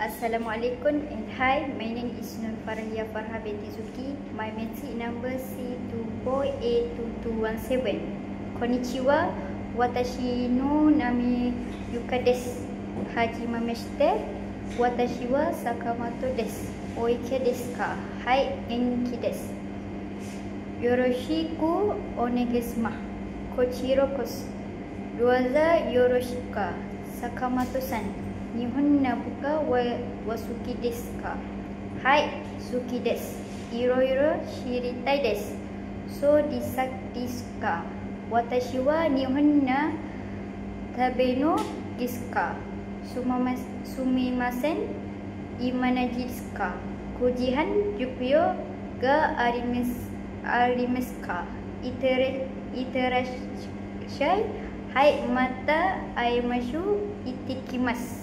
Assalamualaikum and hi, my name is Nur Farahia Farha binti Zuki. My metric number C24A2217. Konnichiwa, watashi no nami Yuka desu. Hajimemashite, watashi wa Sakamoto desu. Oike desu ka? Hai, genki desu. Yoroshiku onegaishimasu. Kochiro koso. Doza yoroshiku ka? Sakamoto-san. Nihon nabuka wa suki desu ka? Hai, suki desu. Iroiro shiritai desu. So desu ka? Watashi wa nihon na tabe no desu ka? Sumimasen, imanaji desu ka? Kojihan jupyo ga arimasu ka? Iterashai. Hai, mata aimashu. Itikimasu.